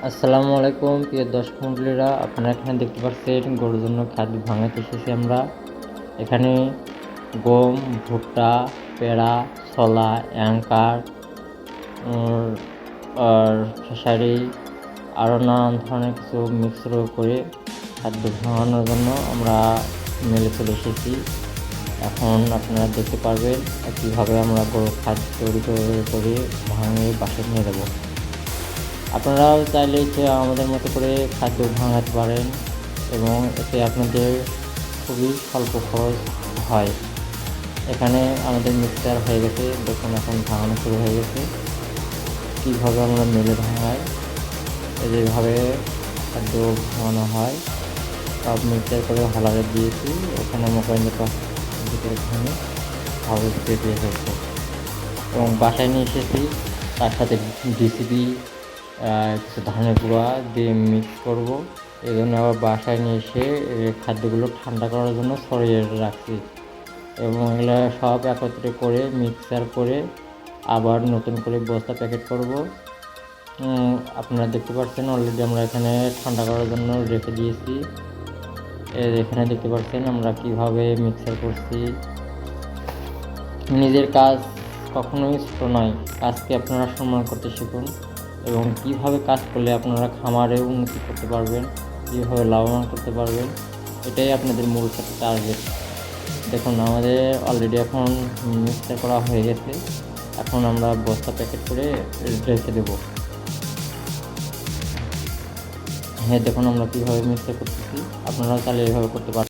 আসসালামু আলাইকুম প্রিয় দর্শক মণ্ডলীরা, আপনারা এখানে দেখতে পাচ্ছেন গরুর জন্য খাদ্য ভাঙাতে এসেছি আমরা। এখানে গম, ভুট্টা, পেড়া, ছোলা, অ্যাঙ্কার, আর খেসারি, আরও নানান ধরনের কিছু মিক্সড করে খাদ্য ভাঙানোর জন্য আমরা মেলে চলে এসেছি। এখন আপনারা দেখতে পারবেন কীভাবে আমরা গরুর খাদ্য তৈরি করে ভাঙিয়ে বাসায় নিয়ে যাবো। আপনারাও চাইলে আমাদের মতো করে খাদ্য ভাঙাতে পারেন এবং এতে আপনাদের খুবই স্বল্প খরচ হয়। এখানে আমাদের মিক্সচার হয়ে গেছে, দেখুন এখন ভাঙানো শুরু হয়ে গেছে। কীভাবে আমরা মেলে ভাঙাই, যেভাবে খাদ্য ভাঙানো হয় সব মিক্সচার করে হলারে দিয়েছি। এখানে মোবাইলটা ভিতরে ভাঙে হাউস দিয়ে দিয়ে হয়েছে এবং বাসায় নিয়ে এসেছি। তার সাথে ডিসিপি কিছু ধানের গুঁড়া দিয়ে মিক্স করব। এই জন্য আবার বাসায় নিয়ে এসে খাদ্যগুলো ঠান্ডা করার জন্য সরিয়ে রাখছি এবং এগুলো সব একত্রে করে মিক্সার করে আবার নতুন করে বস্তা প্যাকেট করব। আপনারা দেখতে পাচ্ছেন অলরেডি আমরা এখানে ঠান্ডা করার জন্য রেখে দিয়েছি। এখানে দেখতে পাচ্ছেন আমরা কিভাবে মিক্সার করছি। নিজের কাজ কখনোই ছোট নয়, কাজকে আপনারা সম্মান করতে শিখুন এবং কীভাবে কাজ করলে আপনারা খামারে উন্নতি করতে পারবেন, কীভাবে লাভবান করতে পারবেন, এটাই আপনাদের মূল টার্গেট। দেখুন আমাদের অলরেডি এখন মিক্সচার করা হয়ে গেছে। এখন আমরা বস্তা প্যাকেট করে রেখে দেবো। হ্যাঁ, দেখুন আমরা কীভাবে মিক্সচার করতেছি, আপনারাও তাহলে এভাবে করতে পারেন।